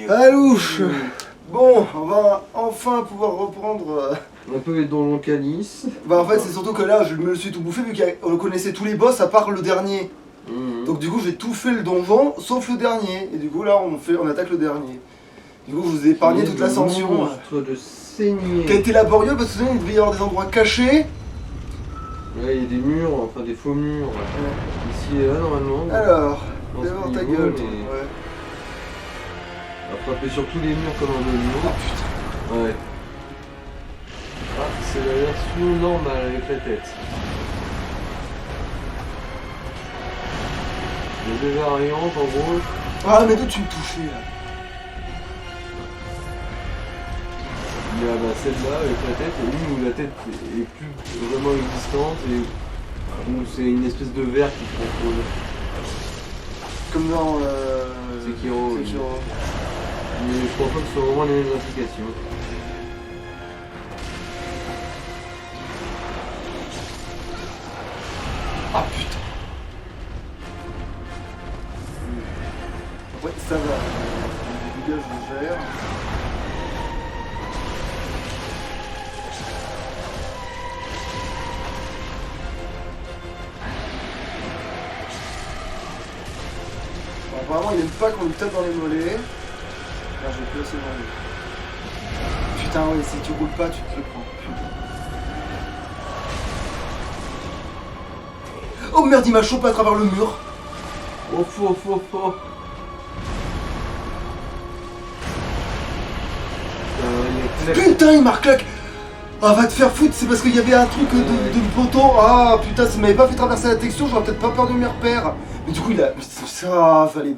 Alouche. Bon, on va enfin pouvoir reprendre... Un peu les donjons Canis. Bah en fait c'est surtout que là je me le suis tout bouffé vu qu'on connaissait tous les boss à part le dernier. Donc du coup j'ai tout fait le donjon sauf le dernier. Et du coup là on attaque le dernier. Du coup je vous ai épargné toute l'ascension. Monstre de saignée. Qui a été laborieux parce que sinon il devait y avoir des endroits cachés. Là il y a des murs, enfin des faux murs. Ici et là normalement. Alors, Dans d'abord ce ta niveau, gueule. mais- Ouais. On va frapper sur tous les murs comme un oignon. Ah putain. Ouais. Ah, c'est la version normale avec la tête. Il y a deux variantes en gros. Ah mais toi tu me touchais là. Il y a bah, celle-là avec la tête et une où la tête est plus vraiment existante et où c'est une espèce de verre qui contrôle. Comme dans Sekiro. Sekiro. Mais je crois pas que ce soit vraiment les mêmes applications. Ah putain. Ouais ça va. Les dégâts je gère. Bon, apparemment il aime pas qu'on lui tape dans les mollets. Là j'ai plus assez mal. Putain ouais si tu roules pas tu te le prends. Putain. Oh merde il m'a chopé à travers le mur. Oh faux. Putain il m'a reclaqué. Ah va te faire foutre, c'est parce qu'il y avait un truc de poteau. Ah putain, ça m'avait pas fait traverser la texture, j'aurais peut-être pas perdu mes repères. Mais du coup il a... Ça, fallait...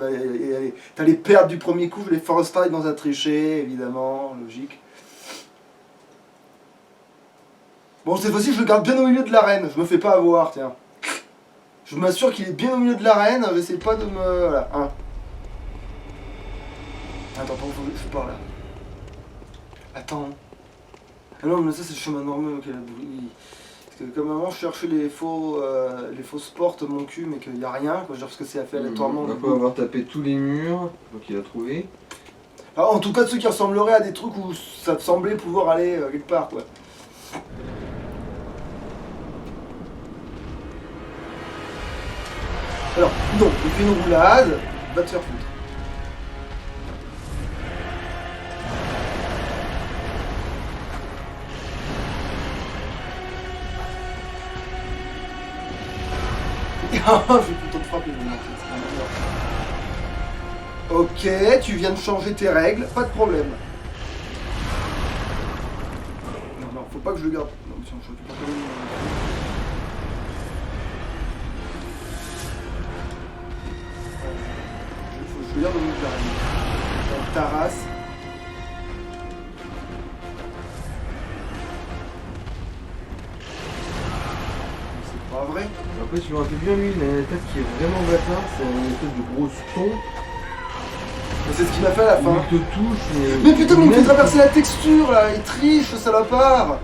T'allais perdre du premier coup, je l'ai force strike dans un tricher, évidemment, logique. Bon cette fois-ci je le garde bien au milieu de l'arène, je me fais pas avoir, tiens. Je m'assure qu'il est bien au milieu de l'arène, j'essaie pas de me... Voilà, hein. Attends, faut par là. Attends. Ah non mais ça c'est le chemin normal, ok, oui. Parce que comme avant je cherchais les fausses portes mon cul mais qu'il n'y a rien, quoi, genre parce que c'est fait aléatoirement. On va avoir tapé tous les murs, donc il a trouvé. Ah, en tout cas ceux qui ressembleraient à des trucs où ça semblait pouvoir aller quelque part quoi. Alors, non, il fait une roulade, va te faire foutre. Ah, je vais plutôt te frapper maintenant, c'est pas mal. Ok, tu viens de changer tes règles, pas de problème. Non, faut pas que je le garde. Non, mais sinon, je récupère quand même. Faut que je le garde au milieu de la règle. Ta race. C'est pas vrai. Après, si je me rappelle bien, lui, il a une attaque qui est vraiment bâtard, c'est une espèce de gros ton. Mais c'est ce qu'il m'a fait à la fin. Il te touche, Mais putain, mais il me fait traverser la texture là, il triche, ce salopard.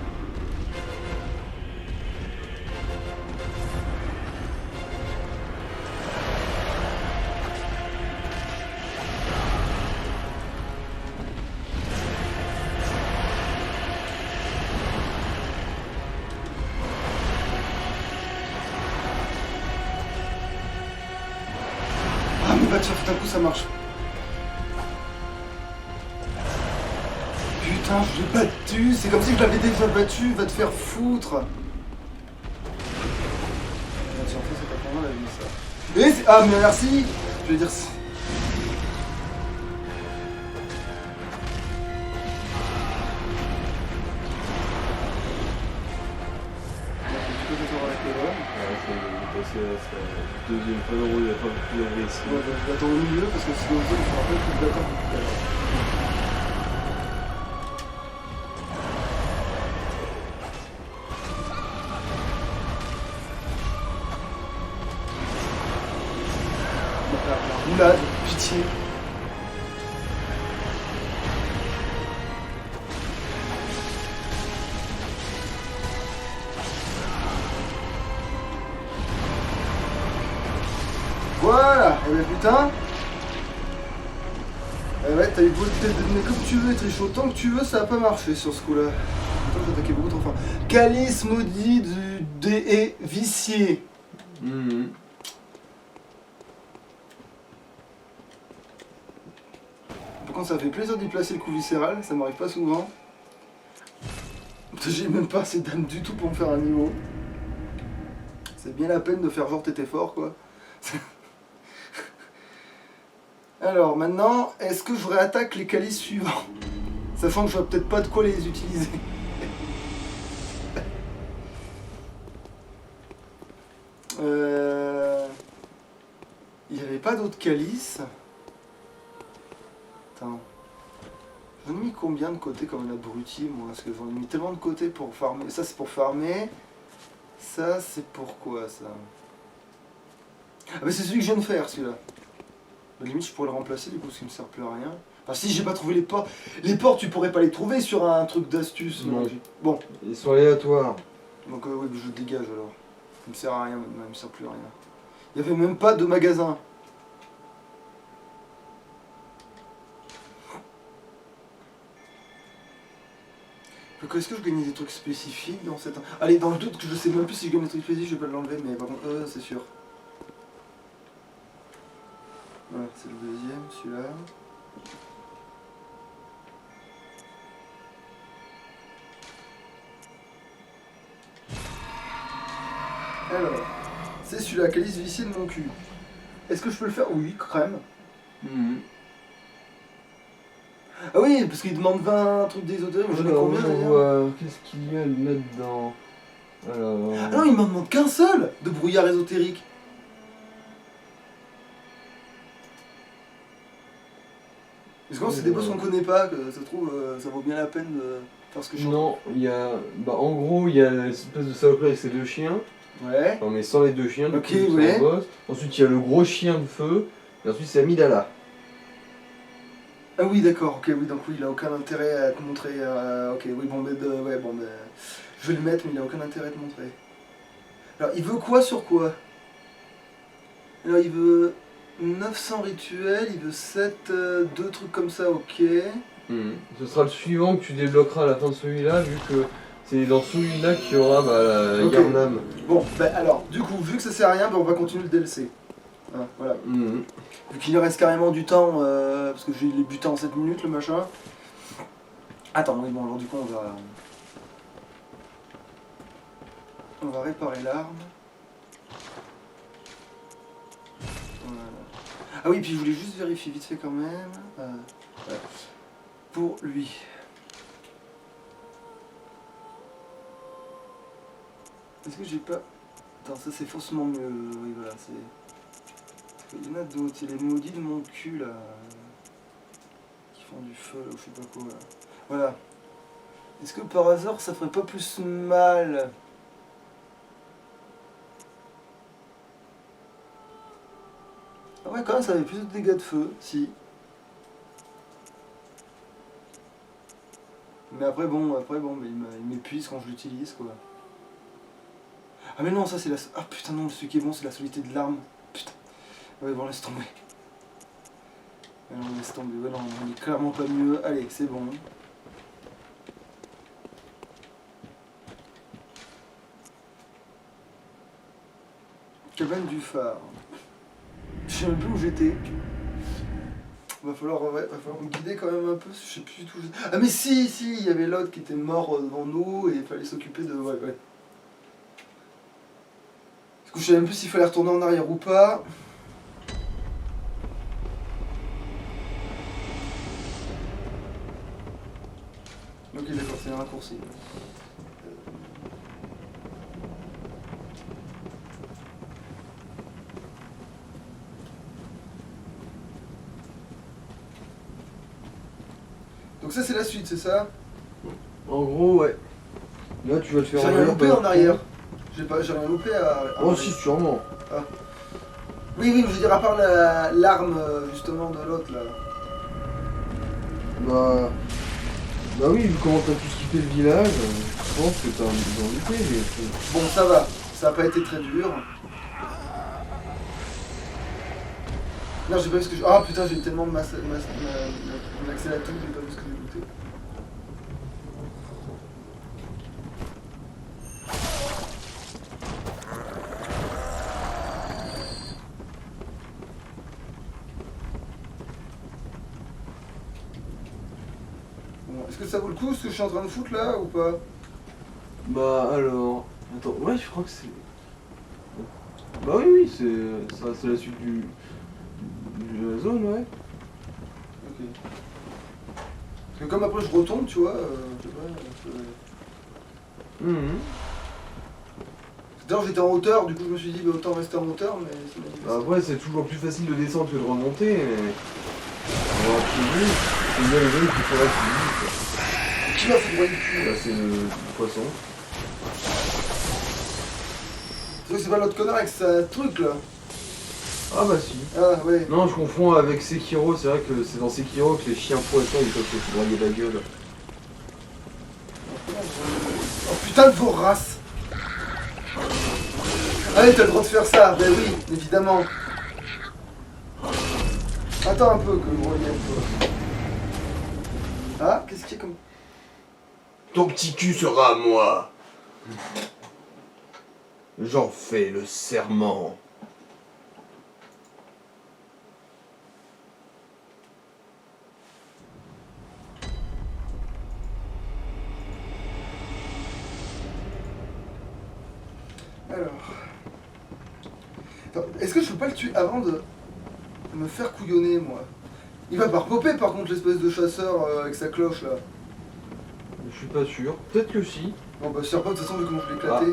Ah mais va te faire foutre un coup, ça marche. Putain, je l'ai battu, c'est comme si je l'avais déjà battu, va te faire foutre. Ah, tiens, en fait, c'est pas pour moi la vie ça. Et ah mais merci. Je vais dire ça. Tu peux t'attendre avec les bonnes. Ouais, c'est la deuxième fois dans le il a pas plus agressif. Ouais, bah, je l'attends au milieu parce que sinon je me rappelle que je l'attends tout à l'heure. La roulade, pitié. Voilà, et bien putain. Ouais, t'as eu beau te donner comme tu veux, tricher autant que tu veux, ça a pas marché sur ce coup-là. Attends, j'ai attaqué beaucoup trop fort. Calice maudit du dé vicié. Mhm. Par contre, ça fait plaisir d'y placer le coup viscéral, ça m'arrive pas souvent. J'ai même pas assez d'âme du tout pour me faire un niveau. C'est bien la peine de faire genre t'étais fort, quoi. Alors, maintenant, est-ce que je réattaque les calices suivants? Sachant que je vois peut-être pas de quoi les utiliser. Il n'y avait pas d'autres calices. Attends. J'en ai mis combien de côté comme un abruti, moi? Parce que j'en ai mis tellement de côté pour farmer. Ça, c'est pour farmer. Ça, c'est pour quoi, ça? Ah, bah, c'est celui que je viens de faire, celui-là. Bah, limite, je pourrais le remplacer, du coup, parce qu'il me sert plus à rien. Enfin, si j'ai pas trouvé les ports. Les ports, tu pourrais pas les trouver sur un truc d'astuce. Non. Bon. Ils sont aléatoires. Donc, oui, je le dégage alors. Il me sert à rien, maintenant, il me sert plus à rien. Il n'y avait même pas de magasin. Donc, est-ce que je gagnais des trucs spécifiques dans cette... Allez, dans le doute que je sais même plus si je gagne des trucs spécifiques, je vais pas l'enlever, mais par contre, c'est sûr. Voilà, c'est le deuxième, celui-là. Alors, c'est celui-là, calice vicié de mon cul. Est-ce que je peux le faire? Oui, crème. Mhm. Ah oui, parce qu'il demande 20 trucs d'ésotérique, j'en ai Alors, combien on d'ailleurs? voit qu'est-ce qu'il y a à le mettre dans. Alors. Ah non, il m'en demande qu'un seul de brouillard ésotérique. Parce que c'est des boss qu'on connaît pas, que ça se trouve, ça vaut bien la peine de faire ce que je chante. Non, il y a. Bah, en gros, il y a l'espèce de saloperie avec ses deux chiens. Ouais. Enfin, mais sans les deux chiens, du Ok, coup, c'est ouais. un boss. Ensuite, il y a le gros chien de feu. Et ensuite, c'est Amidala. Ah oui, d'accord, ok, oui, donc oui, il a aucun intérêt à te montrer. Ok, oui, bon, ouais, bon, je vais le mettre, mais il a aucun intérêt à te montrer. Alors, il veut quoi sur quoi? Alors, il veut 900 rituels, il veut 7, 2 trucs comme ça, ok. Ce sera le suivant que tu débloqueras à la fin de celui-là, vu que c'est dans celui-là qu'il y aura la Ok. Yarnam. Bon, alors, du coup, vu que ça sert à rien, on va continuer le DLC. Hein, voilà. Vu qu'il reste carrément du temps, parce que j'ai les butins en 7 minutes, le machin. Attends, oui, bon, alors du coup, on va réparer l'arme. Voilà. Ah oui, puis je voulais juste vérifier vite fait quand même. Voilà. Pour lui. Est-ce que j'ai pas... Attends, ça c'est forcément mieux. Oui, voilà, c'est... Il y en a d'autres, il y a les maudits de mon cul là. Qui font du feu là, ou je sais pas quoi là. Voilà. Est-ce que par hasard ça ferait pas plus mal? Ah ouais, quand même, ça avait plus de dégâts de feu, si. Mais après bon, mais il m'épuise quand je l'utilise quoi. Ah mais non, ça c'est la... Ah putain non, celui qui est bon c'est la solidité de l'arme. Putain. Ouais bon, laisse tomber. Ouais, non, laisse tomber. Ouais non, on est clairement pas mieux. Allez, c'est bon. Cabane du phare. Je sais même plus où j'étais. Va falloir me guider quand même un peu, je sais plus du tout. Ah mais si, il y avait l'autre qui était mort devant nous et il fallait s'occuper de... Ouais. Du coup je sais même plus s'il fallait retourner en arrière ou pas. Ok d'accord, c'est un raccourci. Donc ça c'est la suite, c'est ça? En gros, ouais. Là, tu vas te faire... J'ai rien loupé en arrière. J'ai rien loupé à... Oh si, sûrement. Ah. Oui, je veux dire à part l'arme justement de l'autre là. Bah oui, vu comment t'as pu skipper le village, je pense que t'as un loupé. Bon ça va, ça a pas été très dur. Merde, j'ai pas vu ce que je... Ah putain, j'ai tellement de masse... Mon accès à tout, j'ai pas vu ce que j'ai looté. Bon, est-ce que ça vaut le coup ce que je suis en train de foutre là ou pas? Bah alors... Attends, ouais, je crois que c'est... Bah oui, ça reste la suite de la zone, ouais. Ok. Parce que comme après je retombe, tu vois, je sais pas... D'ailleurs j'étais en hauteur, du coup je me suis dit bah, autant rester en hauteur, mais c'est magnifique. Bah après, c'est toujours plus facile de descendre que de remonter, mais... Alors, c'est bien les zones qu'il faudrait que tu Qui m'a foudroyé le cul? Là, c'est le poisson. Tu vois que c'est pas l'autre connard avec sa truc là? Ah bah si. Ah ouais. Non, je confonds avec Sekiro, c'est vrai que c'est dans Sekiro que les chiens poissons ils peuvent se foudroyer la gueule. Oh putain de vos races! Allez, t'as le droit de faire ça, ben oui, évidemment. Attends un peu que je revienne, toi. Ah, qu'est-ce qu'il y a comme... Ton petit cul sera à moi. J'en fais le serment. Alors... Attends, est-ce que je peux pas le tuer avant de me faire couillonner, moi? Il va pas repopper par contre l'espèce de chasseur avec sa cloche là. Je suis pas sûr. Peut-être que si. Bon bah je sais pas de toute façon vu comment je l'ai éclaté.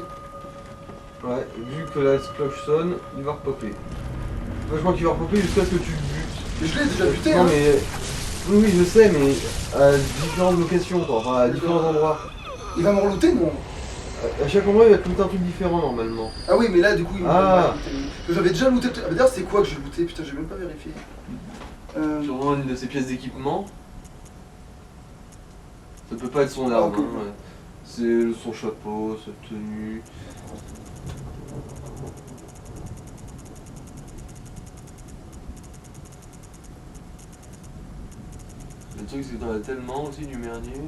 Ouais, vu que la cloche sonne, il va repopper. Moi je crois qu'il va repopper jusqu'à ce que tu le butes. Mais je l'ai déjà buté Non hein. mais... Oui, je sais, mais à différentes locations, quoi. Enfin à différents endroits. Il va me relooter non? À chaque endroit il va te looter un truc différent normalement. Ah oui mais là du coup il Ah. m'a looté. J'avais déjà looté... Ah, d'ailleurs c'est quoi que j'ai looté? Putain j'ai même pas vérifié. Sûrement une de ses pièces d'équipement. Ça peut pas être son arme, ok. hein, ouais. C'est son chapeau, sa tenue. Le truc c'est que t'en as tellement aussi du merdier.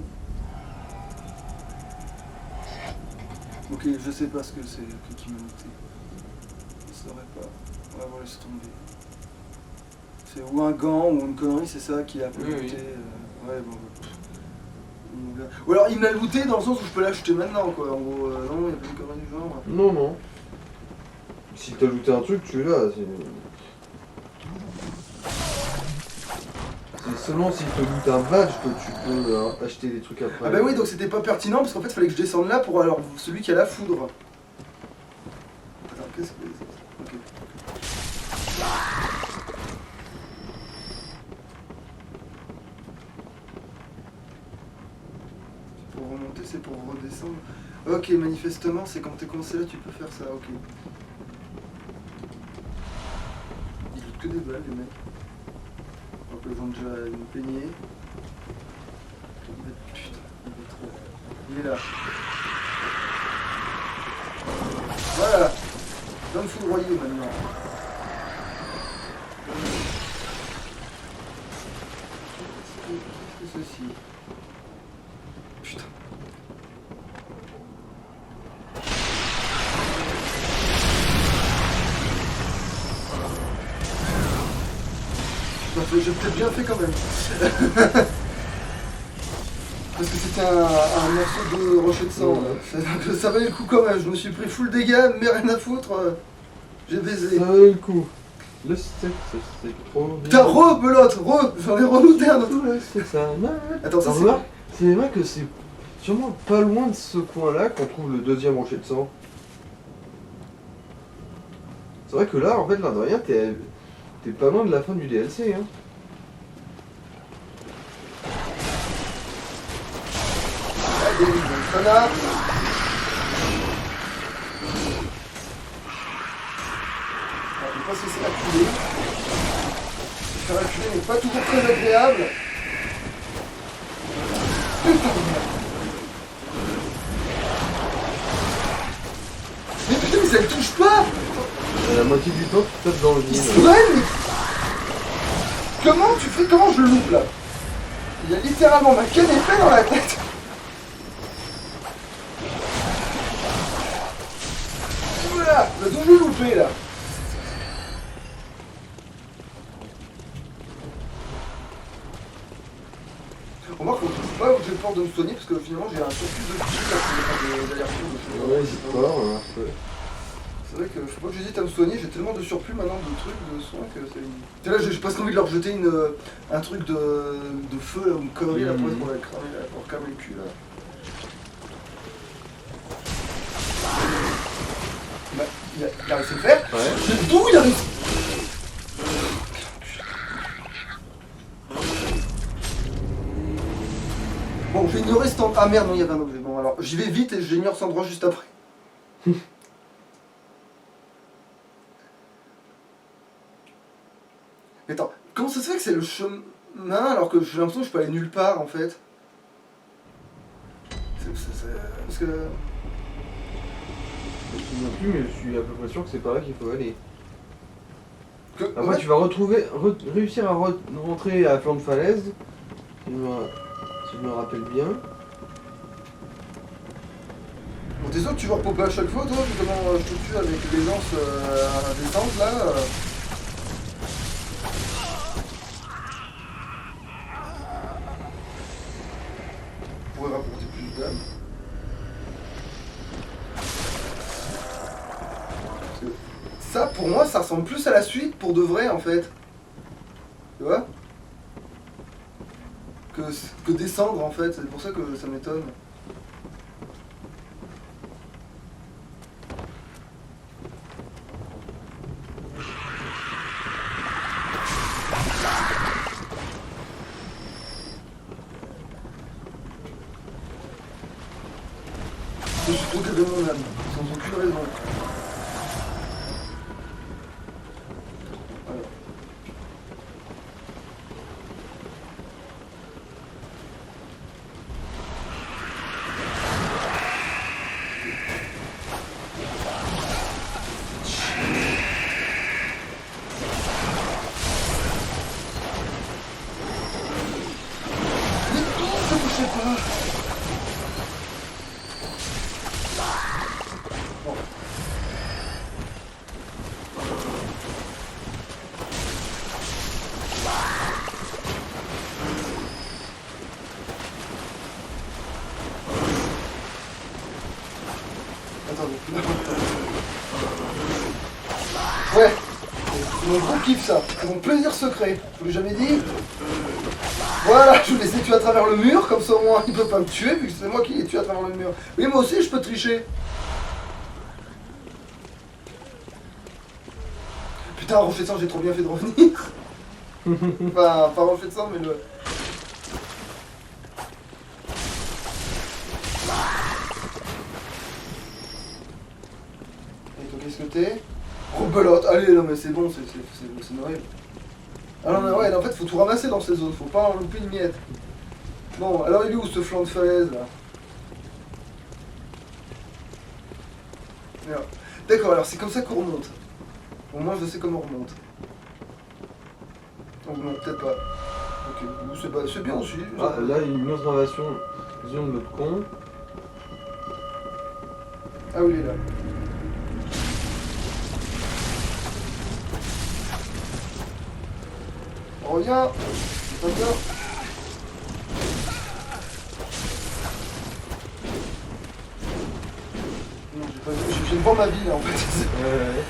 Ok, je sais pas ce que c'est qui m'a looté. Je saurais pas. On va voir, laisse tomber. C'est ou un gant ou une connerie, c'est ça qui a un peu Oui, looté. oui. Ouais, bon. Ou alors il me l'a looté dans le sens où je peux l'acheter maintenant, quoi. En gros, non, il y a pas une connerie du genre. Non, non. Si t'as looté un truc, tu l'as. C'est seulement si te loot un badge que tu peux acheter des trucs après. Ah bah oui, donc c'était pas pertinent parce qu'en fait, il fallait que je descende là pour alors celui qui a la foudre. Attends, qu'est-ce que c'est? Ok. Pour remonter, c'est pour redescendre. Ok, manifestement, c'est quand t'es coincé là, tu peux faire ça, ok. Ils lootent que des balles, les mecs. Donc ils ont déjà une peignée. Putain, il est trop... Il est là. Voilà. Je vais me foudroyer maintenant. Qu'est-ce que ceci? Putain. J'ai peut-être bien fait quand même. Parce que c'était un morceau de rocher de sang. Donc ça valait le coup quand même. Je me suis pris full dégâts, mais rien à foutre. J'ai baisé. Ça valait le coup. Le steak, c'est trop bien. Putain, belote, j'en ai relooté un autre. Ouais, c'est ça. Attends, ça Alors, c'est vrai que c'est sûrement pas loin de ce coin-là qu'on trouve le deuxième rocher de sang. C'est vrai que là, en fait, là de rien, t'es pas loin de la fin du DLC, hein. Allez, connard. Je vais pas se laisser acculer. Se faire acculer n'est pas toujours très agréable. Mais putain, mais ça ne touche pas. La moitié du temps, tu tapes dans le Il vide. se prennent. Comment tu fais? Comment je le loupe là? Il y a littéralement ma canne épée dans la tête. Voilà, bah, d'où je l'ai loupé là? Remarque, je sais pas où j'ai peur de me soigner parce que finalement j'ai un surplus de vie là pour faire des allers-retours de choses. Ouais, j'hésite pas, on va faire. C'est vrai que je sais pas que j'hésite à me soigner, j'ai tellement de surplus maintenant de trucs, de soins que c'est... Tu sais là j'ai presque envie de leur jeter un truc de feu là, ou une connerie là pour la cramer là, pour cramer le cul là. Bah, il a réussi à le faire. Ouais. D'où il a réussi? Bon, je vais ignorer cet endroit. Ah merde, non, il y avait un objet. Bon, alors j'y vais vite et j'ignore cet endroit juste après. Mais attends, comment ça se fait que c'est le chemin alors que j'ai l'impression que je peux aller nulle part en fait? Parce que. Je me souviens plus, mais je suis à peu près sûr que c'est par là qu'il faut aller. Après, ouais. tu vas réussir à rentrer à flanc de falaise, si je me rappelle bien. Bon, t'es sûr que tu vas repopper à chaque fois, toi? Vu comment je te tue avec les lances à descente là On pourrait rapporter plus de dames. Parce que ça, pour moi, ça ressemble plus à la suite pour de vrai en fait. Tu vois? Que descendre en fait, c'est pour ça que ça m'étonne. Je suis trop de mon âme, sans aucune raison. Voilà. Mais pourquoi ça touchait pas? Bon. Attendez. Ouais, c'est mon gros kiff ça, c'est mon plaisir secret, je vous l'ai jamais dit. Voilà, je les ai tués à travers le mur, comme ça au moins ils peuvent pas me tuer vu que c'est moi qui les tue à travers le mur. Oui, moi aussi je peux tricher. Putain, un rocher de sang, j'ai trop bien fait de revenir. Enfin, pas un rocher de sang, mais le... Et toi, qu'est-ce que t'es? Rebelote, allez, non mais c'est bon, c'est horrible. Ah non mais ouais, en fait faut tout ramasser dans ces zones, faut pas en louper une miette. Bon, alors il est où ce flanc de falaise là? Alors, d'accord, alors c'est comme ça qu'on remonte. Au moins je sais comment on remonte. Donc non, peut-être pas. Ok, c'est bien aussi. Ah, là, il y a une autre invasion de l'autre con. Ah oui, il est là. On revient. Pas peur. Non, j'ai pas vu. Je viens de voir ma vie là en fait. Ouais.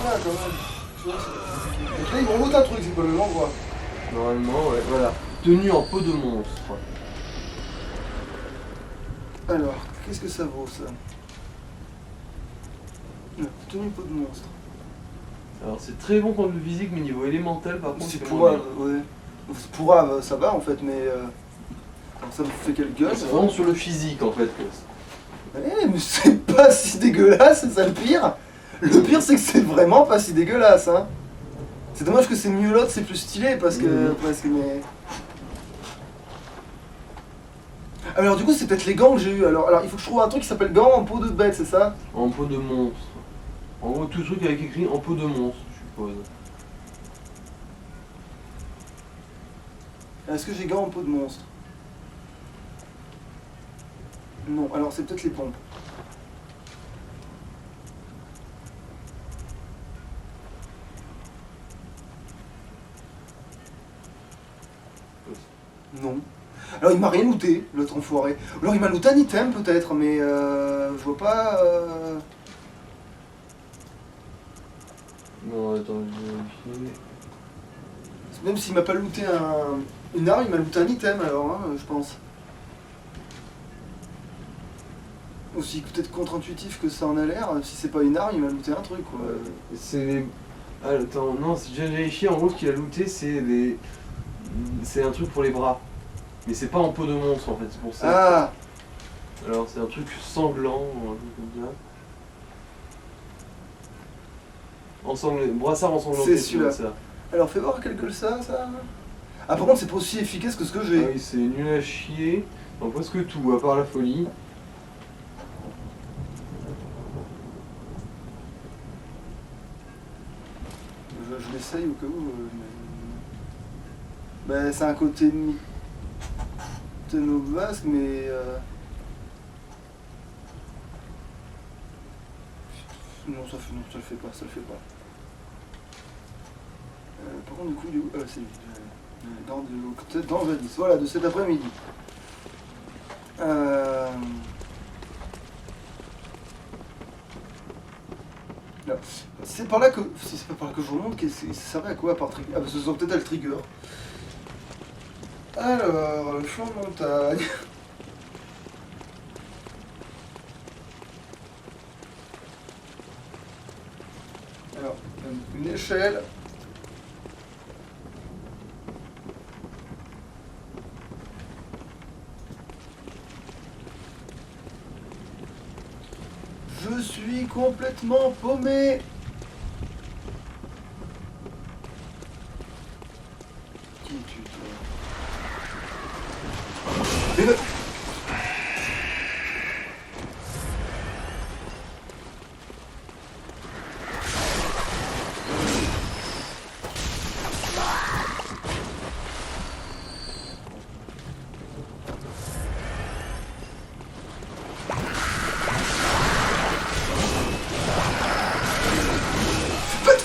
Ah quand même. Tu vois, donc là ils vont l'autre un truc, c'est quoi le l'envoi? Normalement, ouais, voilà. Tenue en peau de monstre. Alors, qu'est-ce que ça vaut ça? Tenue peau de monstre. Alors c'est très bon contre le physique, mais niveau élémental par contre C'est c'est pour moins bien. ouais. C'est pour Ave, ça va en fait, mais ça me fait quelle gueule? C'est vraiment sur le physique en fait. Mais c'est pas si dégueulasse, c'est ça le pire. Le pire c'est que c'est vraiment pas si dégueulasse, hein. C'est dommage que c'est mieux l'autre, c'est plus stylé parce que mais... Ah, alors du coup c'est peut-être les gants que j'ai eu. Alors il faut que je trouve un truc qui s'appelle gants en peau de bête, c'est ça? En peau de monstre. En gros, tout truc avec écrit en peau de monstre, je suppose. Est-ce que j'ai gants en peau de monstre? Non, alors c'est peut-être les pompes. Non. Alors il m'a rien looté, l'autre enfoiré. Alors il m'a looté un item peut-être, mais je vois pas... Non, attends, je vais vérifier. Même s'il m'a pas looté une arme, il m'a looté un item alors, hein, je pense. Aussi peut-être contre-intuitif que ça en a l'air, si c'est pas une arme, il m'a looté un truc quoi. C'est les... Ah, attends, non, si j'ai vérifié, en gros, ce qu'il a looté, c'est des... C'est un truc pour les bras. Mais c'est pas en peau de monstre, en fait, c'est pour ça. Ah. Alors, c'est un truc sanglant, ou un truc comme ça. Brassard ensanglanté, C'est celui-là. ça. Alors fais voir quel que ça. Ah par contre c'est pas aussi efficace que ce que j'ai. Ah oui, c'est nul à chier. Dans presque tout, à part la folie. Je l'essaye au cas où. Ben, c'est un côté Tenobasque, mais. Non, ça le fait pas. Par contre, du coup, il est où? C'est lui. Dans Jadis. Voilà, de cet après-midi. Là. C'est par là que. Si c'est pas par là que je remonte, ça servait à quoi à part trigger? Ah bah ce sont peut-être à le trigger. Alors, le flanc de montagne. Alors, une échelle. Je suis complètement paumé. Qui es-tu, toi?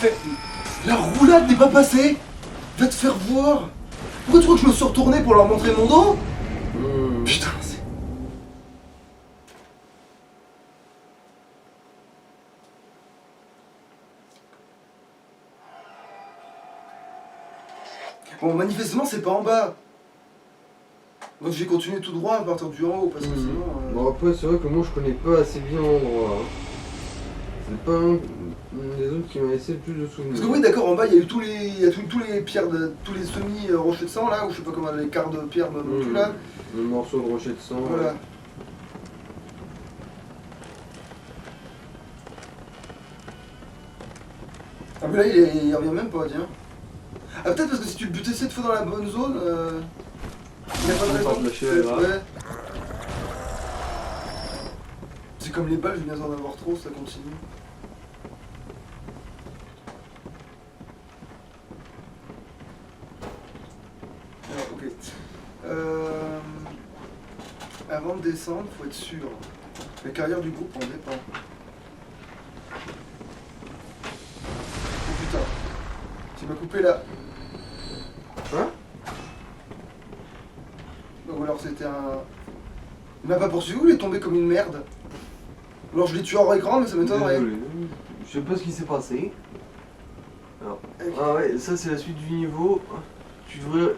Mais la roulade n'est pas passée. Va te faire voir. Pourquoi tu crois que je me suis retourné pour leur montrer mon dos? Putain, c'est... Bon, manifestement, c'est pas en bas. Donc j'ai continué tout droit à partir du en haut, parce que sinon... Bon, après, c'est vrai que moi, je connais pas assez bien l'endroit. Hein. C'est pas un des autres qui m'a laissé le plus de souvenirs. Parce que oui, d'accord, en bas, il y a eu tous les pierres, tous les semi-rochers de sang, là, ou je sais pas comment, les quarts de pierre non plus, là. Le morceau de rocher de sang. Voilà. Ouais. Ah mais là, il revient même pas, tiens. Ah peut-être parce que si tu le butes 7 fois dans la bonne zone, il n'y a pas de raison. Ouais. C'est comme les balles, je viens d'en avoir trop, ça continue. Alors, ok. Avant de descendre, faut être sûr. La carrière du groupe en dépend. Oh putain. Tu m'as coupé là. Hein? Ou alors c'était un... Il m'a pas poursuivi ou il est tombé comme une merde? Ou alors je l'ai tué hors écran mais ça m'étonnerait. Désolé. Je sais pas ce qui s'est passé. Alors. Ah ouais, ça c'est la suite du niveau. Tu devrais...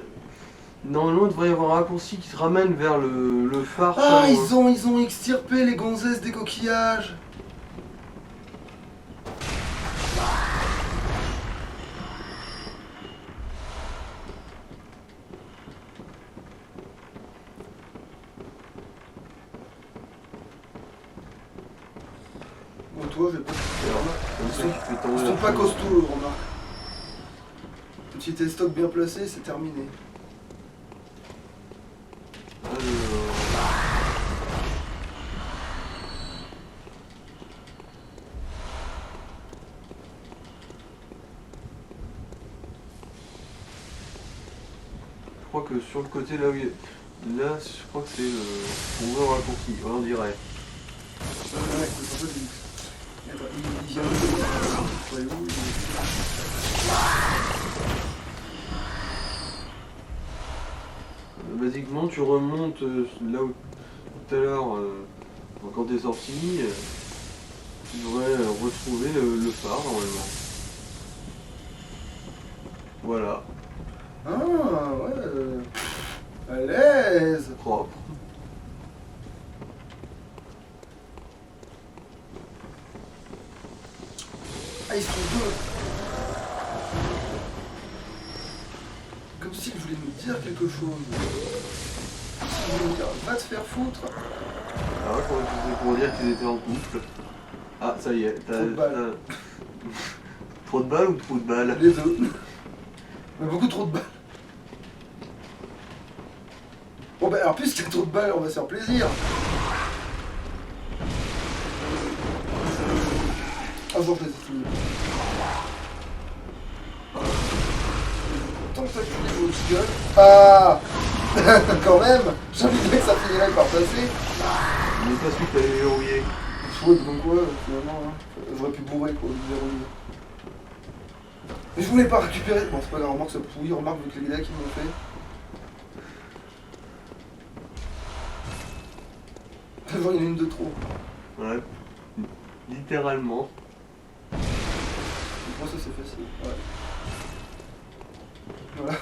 Normalement il devrait y avoir un raccourci qui te ramène vers le phare. Ah ils ont extirpé les gonzesses des coquillages. Bon toi je vais pas... Ils sont pas costauds, remarque. Si t'es stock bien placé, c'est terminé. crois que sur le côté là où il est... Là, je crois que c'est le... pour ouvrir le raccourci, ouais, on dirait. Ouais, c'est un peu du... Attends, il vient de... Ouais, où Basiquement, tu remontes là où tout à l'heure, quand t'es sorti, tu devrais retrouver le phare normalement. Voilà, Ah, ouais. À l'aise. propre. Ah, ils sont deux. Comme s'ils voulaient nous dire quelque chose. Comme s'ils voulaient nous dire, va te faire foutre. Ah ouais, comment tu fais pour dire qu'ils étaient en couple? Ah, ça y est, t'as... Trop de balles. Trop de balles ou trop de balles? Les deux. Mais beaucoup trop de balles. Bon bah alors puisqu'il y a trop de balles, on va se faire plaisir. Un jour plaisir fini. Tant que t'as plus les grosses gueules. Ah. Quand même. J'avais dit que ça finirait par passer. Mais pas celui que t'avais verrouillé. Ouais, donc ouais, finalement, hein. J'aurais pu bourrer pour le verrouiller. Mais je voulais pas récupérer. Bon, c'est pas grave, remarque ça pourrit, remarque avec les gars qui m'ont fait. Toujours il y en a une de trop. Ouais, littéralement. Pour ça c'est facile. Ouais. Voilà.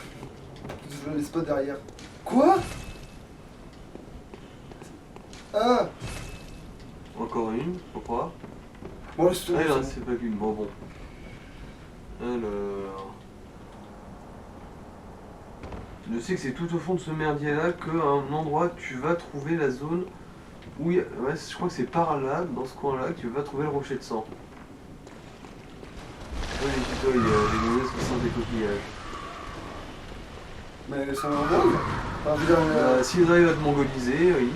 Je la laisse pas derrière. Quoi? Ah. Encore une, pourquoi? Bon là c'est Ah tout. non, c'est pas qu'une, bon. Alors... Je sais que c'est tout au fond de ce merdier là qu'à un endroit tu vas trouver la zone où il y a... Ouais, je crois que c'est par là, dans ce coin là, que tu vas trouver le rocher de sang. Ouais, les tutos, il y a des mauvaises qui sentent des coquillages. Mais c'est un mongol. Enfin, je veux dire, S'ils arrivent à te mongoliser, oui.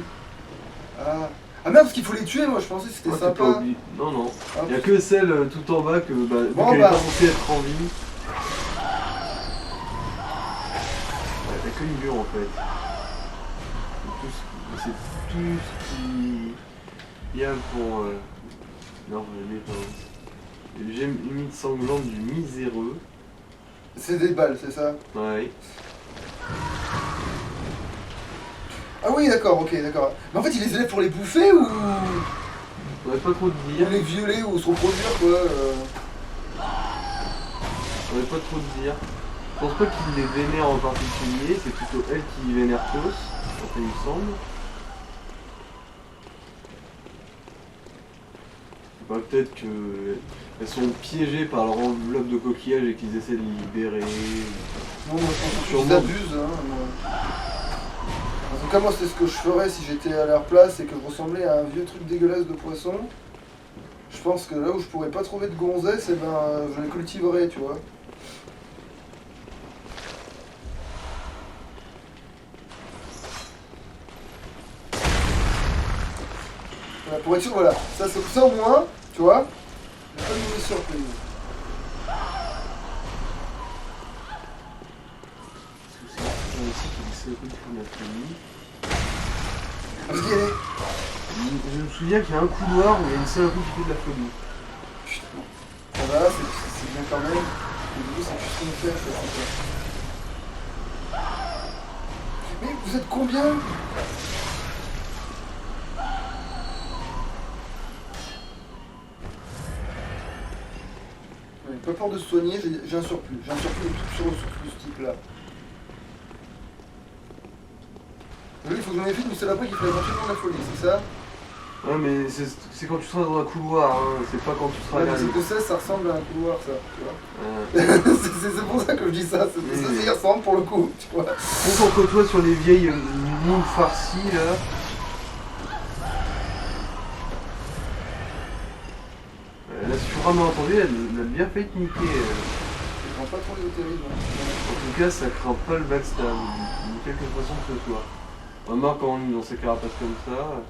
Ah. Ah merde, parce qu'il faut les tuer, moi je pensais que c'était Ouais, t'es pas sympa. obligé. Non, non. Ah, Il n'y a que celle tout en bas que, vu Bon, qu'elle est bah. pas censée être en vie. Ouais, t'as que une mur en fait. C'est tout ce qu'il y a pour... Non, les défenses. Les gemmes humides sanglantes du miséreux. C'est des balles, c'est ça? Ouais. Ah oui, d'accord, ok, d'accord. Mais en fait, il les élève pour les bouffer ou On va pas trop te dire. les violer ou se reproduire, quoi. On va pas trop te dire. Je pense pas qu'il les vénère en particulier, c'est plutôt elle qui vénère tous, ça il me semble. Bah, peut-être qu'elles sont piégées par leur enveloppe de coquillage et qu'ils essaient de les libérer. Non, moi je pense Sûrement. qu'ils abusent, hein. Moi. En tout cas, moi, c'est ce que je ferais si j'étais à leur place et que je ressemblais à un vieux truc dégueulasse de poisson. Je pense que là où je pourrais pas trouver de gonzesse, eh ben, je les cultiverais, tu vois. Voilà, pour être sûr, voilà. Ça au moins, tu vois, j'ai pas de mauvaise surprise. Parce qu'il y a des... Je me souviens qu'il y a un couloir où il y a une saloperie qui fait de la folie. Putain. Ça va, c'est bien quand même. Mais du coup, c'est plus ce qu'on fait, ça, c'est ça. Mais vous êtes combien? Ouais, pas peur de se soigner, j'ai un surplus. J'ai un surplus de toutes ressources de ce type-là. Oui, il faut que j'en ai fait une saloperie qui fait absolument de la folie, c'est ça? Ouais, mais c'est quand tu seras dans un couloir, hein, c'est pas quand tu seras Ouais, là. mais c'est que ça ressemble à un couloir, ça, tu vois. C'est pour ça que je dis ça, ça y ressemble pour le coup, tu vois. Concentre-toi sur les vieilles moules farcies, là. Là, si tu vraiment entendu, elle a bien failli te niquer. Je prends pas trop les terribles. En tout cas, ça craint pas le backstab, de quelque façon que ce soit. Remarque quand on est dans ces carapaces comme ça.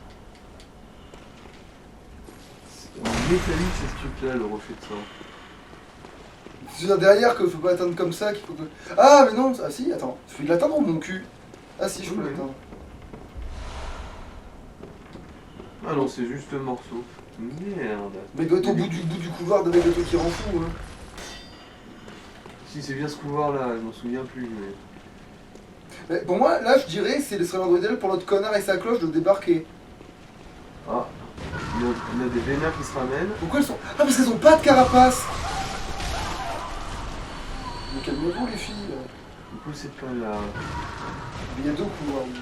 Métallique, c'est ce truc-là, le rocher de sang. C'est derrière qu'il faut pas atteindre comme ça, qu'il faut que... Ah mais non, ah si, attends, je peux l'atteindre mon cul. Ah si, je peux Oui. l'atteindre. Ah non, c'est juste un morceau. Merde. Mais il doit être au bout du couloir avec le truc qui rend fou. Hein. Si c'est bien ce couloir-là, je m'en souviens plus. Mais... Mais pour moi, là, je dirais que c'est le serait l'endroit idéal pour notre connard et sa cloche de débarquer. Ah, on a des vénères qui se ramènent. Pourquoi elles sont... Ah, parce qu'elles ont pas de carapace. Mais calmez-vous les filles. Du coup, c'est pas là. Mais il y a deux couloirs. Oui.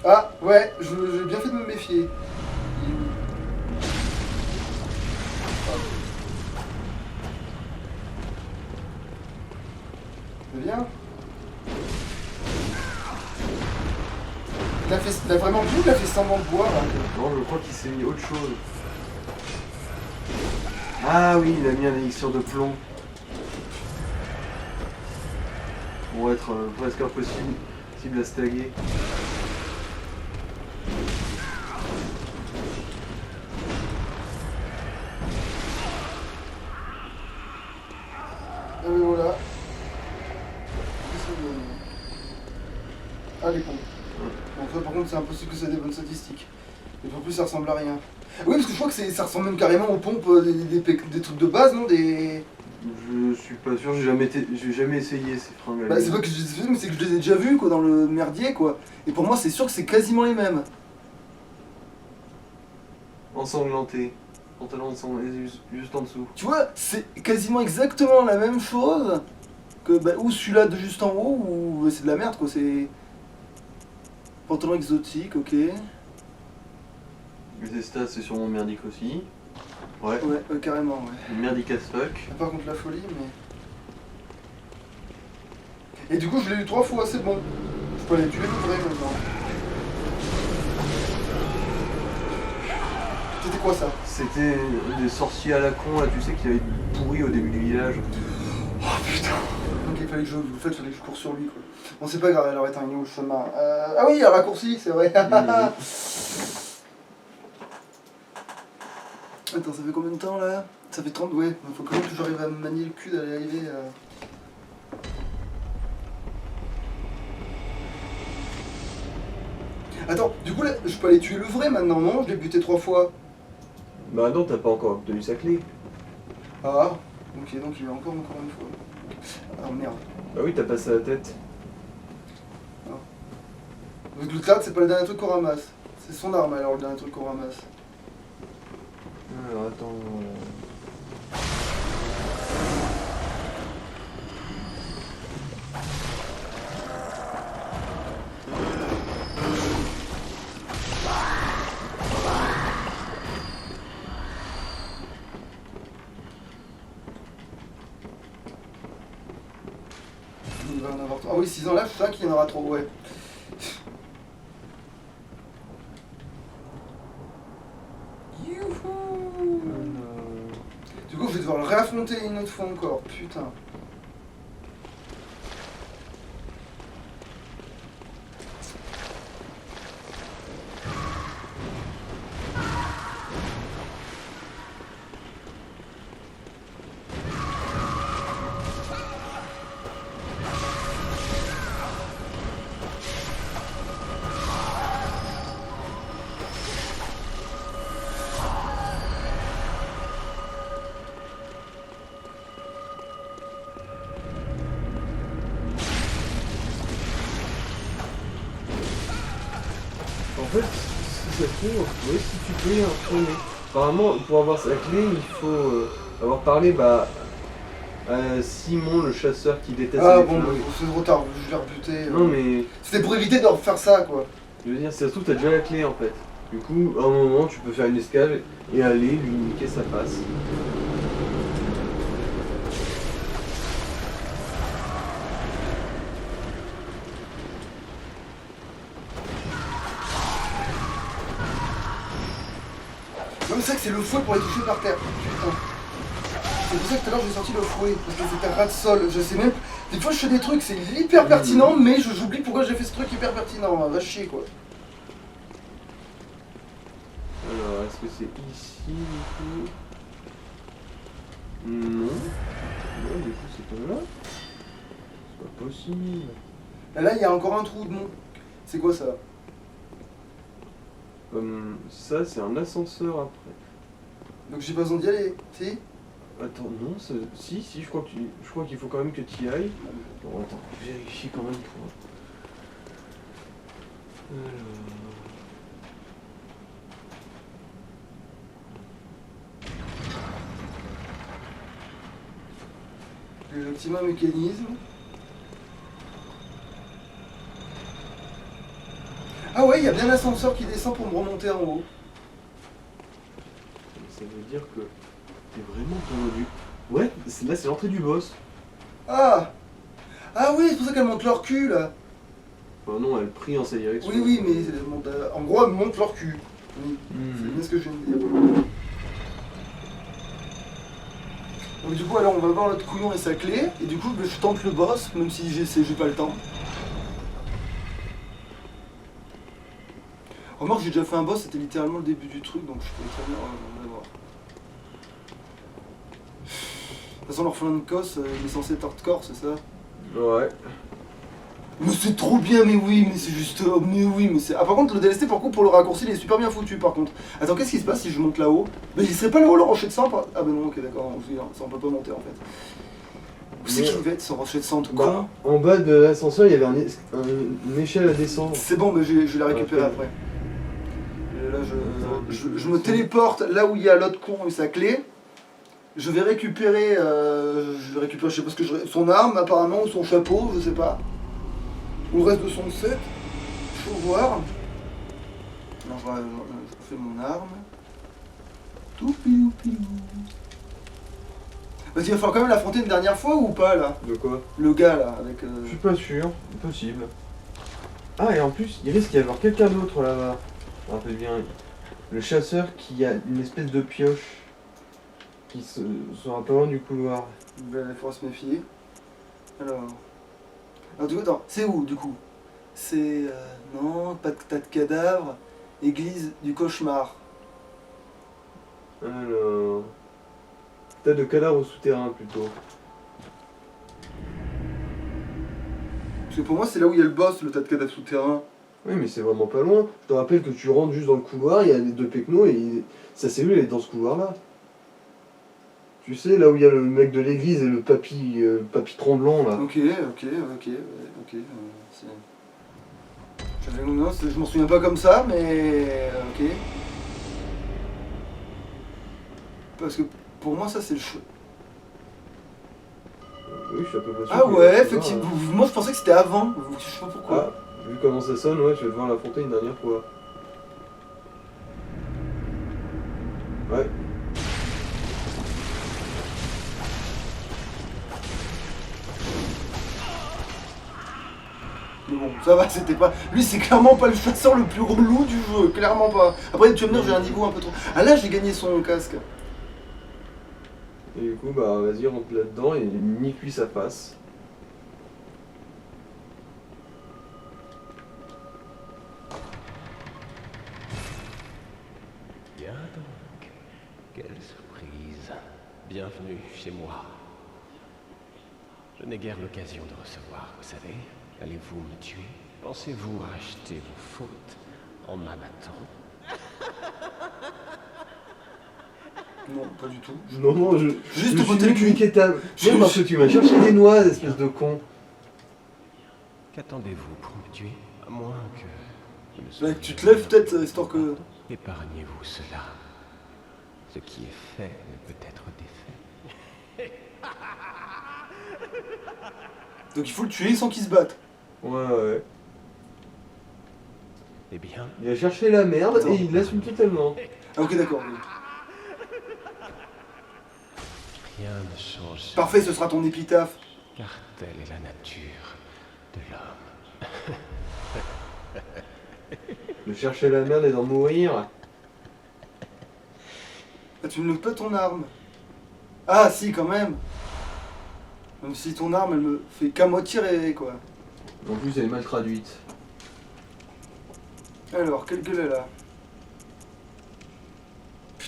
Ah, ouais, j'ai bien fait de me méfier. Il est où? C'est bien. Il a vraiment bu, il a fait semblant de boire. Hein. Non, je crois qu'il s'est mis autre chose. Ah oui, il a mis un élixir de plomb. Pour être presque impossible à staguer. Ah mais voilà. Ah les cons. Bon ça par contre c'est impossible que ça ait des bonnes statistiques. Et en plus ça ressemble à rien. Oui parce que je crois que ça ressemble même carrément aux pompes des trucs de base, non des... Je suis pas sûr, j'ai jamais essayé ces fringues. Bah c'est pas que je les ai fait, mais c'est que je les ai déjà vus quoi dans le merdier quoi. Et pour moi c'est sûr que c'est quasiment les mêmes. Ensanglanté. Pantalon ensanglanté juste en dessous. Tu vois, c'est quasiment exactement la même chose que bah, ou celui-là de juste en haut ou c'est de la merde quoi, c'est... Pantalon exotique, ok. Les stats c'est sûrement merdique aussi. Ouais. Ouais, carrément, ouais. Merdique as fuck. Pas contre la folie, mais... Et du coup, je l'ai eu 3 fois, c'est bon. Je peux aller tuer le vrai maintenant. C'était quoi ça? C'était des sorciers à la con là, tu sais, qui avaient pourri au début du village. Oh putain. Ok, il fallait que je cours sur lui quoi. Bon, c'est pas grave, alors attends, il est où le chemin? Ah oui, il y a un raccourci, c'est vrai. Attends, ça fait combien de temps là? Ça fait 30, ouais. Il faut quand même que j'arrive à me manier le cul d'aller arriver Attends, du coup là, je peux aller tuer le vrai maintenant, non? Je l'ai buté 3 fois. Bah non, t'as pas encore obtenu sa clé. Ah, ok, donc il est encore une fois. Ah merde. Bah oui, t'as passé la tête. Donc le cloud, c'est pas le dernier truc qu'on ramasse. C'est son arme alors le dernier truc qu'on ramasse. Alors attends... Il va en avoir trop. Ah oui, 6 ans là, je sens qu'il y en aura trop, ouais. Youhou. Du coup, je vais devoir le réaffronter une autre fois encore, putain. En fait, si ça se trouve, oui, si tu peux y retourner. Apparemment, pour avoir sa clé, il faut avoir parlé à Simon, le chasseur qui déteste Ah les bon, flingues. c'est trop tard, je l'ai rebuté. Non mais, C'était pour éviter de refaire ça, quoi. je veux dire, si ça se trouve, t'as déjà la clé en fait. Du coup, à un moment, tu peux faire une escale et aller lui niquer sa face. Non mais c'est vrai que c'est le fouet pour les toucher par terre. Putain. C'est pour ça que tout à l'heure j'ai sorti le fouet, parce que c'était un ras de sol. Je sais même. Des fois je fais des trucs, c'est hyper pertinent, mais j'oublie pourquoi j'ai fait ce truc hyper pertinent. Va chier quoi. c'est ici du coup. Non. Non, du coup c'est pas là. C'est pas possible. Et là, il y a encore un trou de mon. C'est quoi ça? Ça c'est un ascenseur après. Donc j'ai pas besoin d'y aller, si? Attends, non, si, je crois qu'il faut quand même que tu y ailles. Bon, attends, vérifie quand même pour. Le Optima mécanisme. Ah ouais, il y a bien l'ascenseur qui descend pour me remonter en haut. Ça veut dire que t'es vraiment tendu. Ouais, là c'est l'entrée du boss. Ah! Ah oui, c'est pour ça qu'elle monte leur cul là. Enfin non, elle prie en sa direction. Oui, mais en gros, elle monte leur cul. Oui, c'est bien ce que je viens de dire. Donc du coup, alors on va voir l'autre couillon et sa clé. Et du coup, je tente le boss, même si j'ai pas le temps. Remarque, j'ai déjà fait un boss, c'était littéralement le début du truc, donc je pourrais très bien l'avoir. De toute façon, l'orphelin de Kos, il est censé être hardcore, c'est ça? Ouais. Mais c'est trop bien, mais oui, mais c'est juste... mais oui, mais c'est... Ah par contre, le DLST, pour le raccourci, il est super bien foutu, par contre. Attends, qu'est-ce qui se passe si je monte là-haut? Mais il serait pas là-haut, le rocher de sang? Ah bah non, ok, d'accord, ça on peut pas monter, en fait. Où c'est qu'il va être, ce rocher de sang, tout con? En bas de l'ascenseur, il y avait une échelle à descendre. C'est bon, mais je vais la récupérer après. Et là, je me téléporte là où il y a l'autre con et sa clé. Je vais récupérer, je sais pas ce que son arme apparemment, ou son chapeau, je sais pas. Ou le reste de son set. Faut voir. Non, je fais mon arme. Tout pilou pilou. Parce qu'il va falloir quand même l'affronter une dernière fois ou pas là? De quoi? Le gars là, avec... Je suis pas sûr, possible. Ah, et en plus, il risque d'y avoir quelqu'un d'autre là-bas. Je me rappelle bien. Le chasseur qui a une espèce de pioche. Qui sera pas loin du couloir. Il faut se méfier. Alors... du coup, attends, c'est où du coup? C'est... non, pas de tas de cadavres. Église du cauchemar. Alors... tas de cadavres souterrains plutôt. Parce que pour moi, c'est là où il y a le boss, le tas de cadavres souterrains. Oui, mais c'est vraiment pas loin. Je te rappelle que tu rentres juste dans le couloir, il y a les deux pecnos et sa cellule elle est dans ce couloir-là. Tu sais, là où il y a le mec de l'église et le papy tremblant là. Ok. Non, je m'en souviens pas comme ça, mais... ok. Parce que pour moi, ça c'est le choix. Oui, je suis un peu pas sûr. Ah ouais, effectivement. Moi, je pensais que c'était avant. Je sais pas pourquoi. Ah, vu comment ça sonne, ouais, je vais devoir l'affronter une dernière fois. Ouais. Mais bon, ça va, c'était pas... Lui, c'est clairement pas le chasseur le plus relou du jeu, clairement pas. Après, tu vas me dire, j'ai un niveau un peu trop... Ah là, j'ai gagné son casque. Et du coup, bah vas-y, rentre là-dedans et nique-lui sa face. Bien donc, quelle surprise. Bienvenue chez moi. Je n'ai guère l'occasion de recevoir, vous savez. Allez-vous me tuer? Pensez-vous racheter vos fautes en m'abattant? Non, pas du tout. Non, Juste je botter le suis cul. équitable. Viens parce que tu m'as cherché des noix, espèce de con. Qu'attendez-vous pour me tuer? À moins que... vous ne Là, soyez que tu te lèves peut-être, histoire que... Épargnez-vous cela. Ce qui est fait ne peut être défait. Donc il faut le tuer sans qu'il se batte. Ouais. Eh bien, Il a cherché la merde Attends. et il l'assume totalement. Ah ok, d'accord. Oui. rien ne change. Parfait, ce sera ton épitaphe. Car telle est la nature de l'homme. De chercher la merde et d'en mourir. Ah, tu ne lèves pas ton arme. Ah si, quand même. Même si ton arme, elle me fait qu'à moitié rêver, quoi. En plus, elle est mal traduite. Alors, quelle gueule elle a?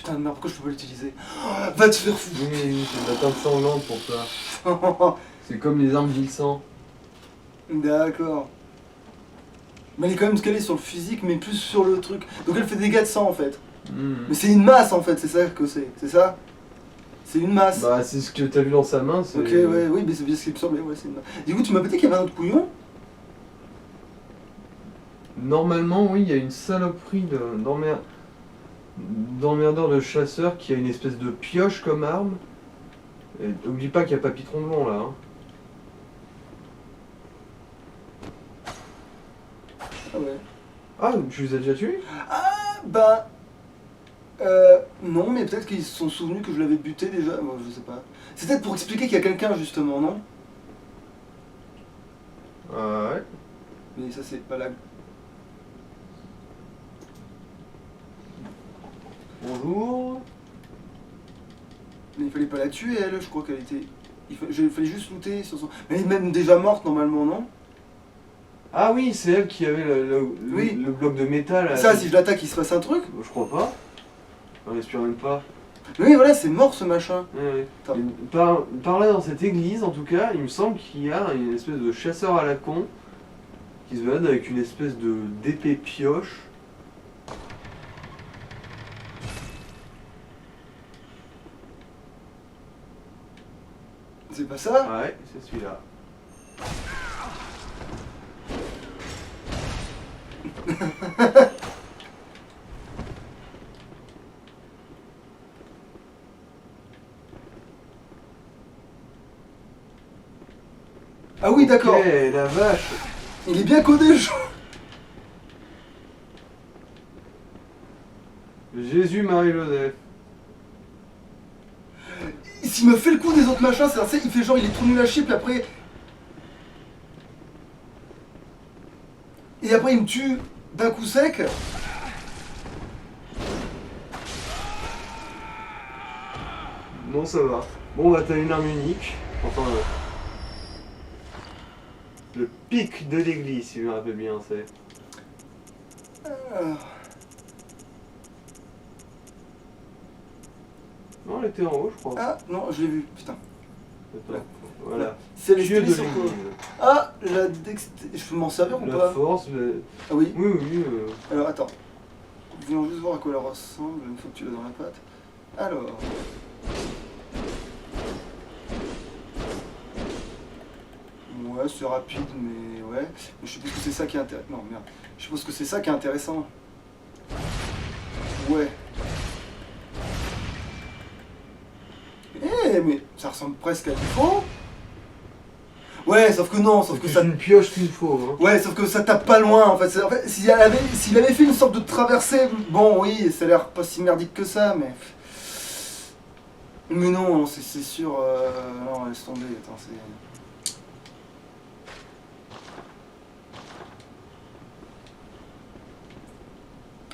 putain de merde, pourquoi je peux pas l'utiliser? Oh, va te faire foutre. Oui, c'est de la teinte sanglante pour ça. C'est comme les armes glissant. D'accord. Mais elle est quand même calée sur le physique, mais plus sur le truc. Donc elle fait des dégâts de sang en fait. Mais c'est une masse en fait, c'est ça que c'est ça? C'est une masse. Bah, c'est ce que t'as vu dans sa main, c'est... Ok, ouais, oui, mais c'est bien ce qui me semblait, ouais, c'est une masse. Du coup, tu m'as pas dit qu'il y avait un autre couillon? Normalement, oui, il y a une saloperie d'emmerdeur de chasseur qui a une espèce de pioche comme arme. Et oublie pas qu'il y a Papy Tromblon là. Hein. Ah ouais. Ah, tu les as déjà tués? Bah... non, mais peut-être qu'ils se sont souvenus que je l'avais buté déjà, moi je sais pas. C'est peut-être pour expliquer qu'il y a quelqu'un justement, non? Ah ouais. Mais ça c'est pas la... Bonjour. Mais il fallait pas la tuer elle, je crois qu'elle était... Il fallait juste looter sur son... Mais elle est même déjà morte normalement, non? Ah oui, c'est elle qui avait Oui. le bloc de métal. Ça, si je l'attaque, il se passe un truc? Je crois pas. On espère même pas. Oui, voilà, c'est mort ce machin. Ouais. Attends. Et par là, dans cette église, en tout cas, il me semble qu'il y a une espèce de chasseur à la con qui se balade avec une espèce d'épée pioche. C'est pas ça? Ouais, c'est celui-là. Ah oui, d'accord. Ok, la vache. Il est bien codé le jeu. Jésus, Marie, Joseph. S'il me fait le coup des autres machins, c'est il fait genre il est trop nul à chier, puis après... Et après il me tue d'un coup sec. Non, ça va. Bon, bah, t'as une arme unique. Enfin, le pic de l'église, si je me rappelle bien, c'est. Non, elle était en haut, je crois. Ah non, je l'ai vu, putain. Attends, voilà. C'est les Dieu de sur quoi? l'église. Ah, la dextérité. Je peux m'en servir ou La pas? force, Ah oui. oui, oui. Alors attends. Voyons juste voir à quoi elle ressemble une fois que tu l'as dans la patte. Alors. Ouais, c'est rapide, mais ouais. Je suppose que c'est ça qui est intéressant. Non, merde. Je suppose que c'est ça qui est intéressant. Ouais. Eh, mais ça ressemble presque à du faux. Ouais, sauf que non, sauf que C'est ça... une pioche qu'il faut. Hein. Ouais, sauf que ça tape pas loin en fait. En fait s'il avait fait une sorte de traversée, bon oui, ça a l'air pas si merdique que ça, mais... Mais non, c'est sûr... Non, laisse tomber, attends, c'est...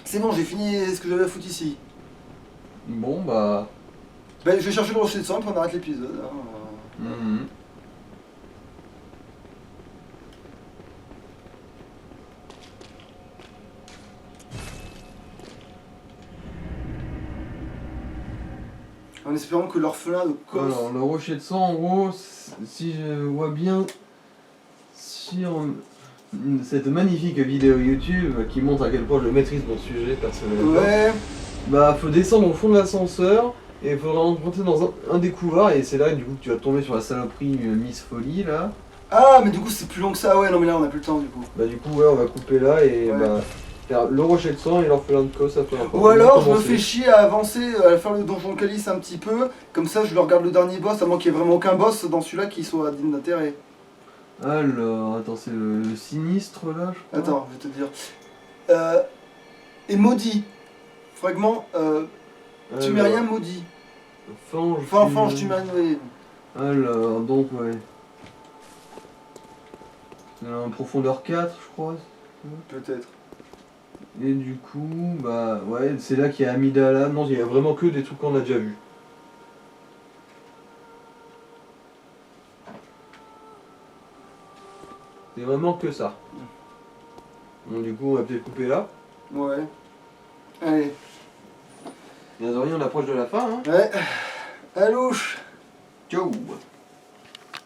C'est bon, j'ai fini ce que j'avais à foutre ici. Bon, bah. Ben, je vais chercher le rocher de sang, puis on arrête l'épisode. Hein. Mhm. En espérant que l'orphelin de Kos... Alors, le rocher de sang, en gros, si je vois bien sur cette magnifique vidéo YouTube qui montre à quel point je maîtrise mon sujet personnellement. Ouais. Bah, faut descendre au fond de l'ascenseur et il faudra rentrer dans un des couloirs et c'est là du coup que tu vas tomber sur la saloperie Miss Folie là. Ah, mais du coup, c'est plus long que ça. Ouais, non, mais là, on a plus le temps, du coup. Bah, du coup, ouais, on va couper là et Ouais. bah, faire le rocher de sang et l'orphelin de Kos après. Ou alors, je me fais chier à avancer, à faire le donjon calice un petit peu. Comme ça, je le regarde le dernier boss, à moins qu'il n'y ait vraiment aucun boss dans celui-là qui soit digne d'intérêt. Alors, attends, c'est le sinistre là, je crois. Attends, je vais te dire. Et maudit. Fragment, tu mets rien maudit. Fange, tu mets rien. Oui. Alors, donc, ouais. En profondeur 4, je crois. Peut-être. Et du coup, bah, ouais, c'est là qu'il y a Amidala. Non, il y a vraiment que des trucs qu'on a déjà vus. C'est vraiment que ça. Bon, du coup, on va peut-être couper là. Ouais. Allez. Bien de rien, on approche de la fin, hein. Ouais. À louche. Ciao.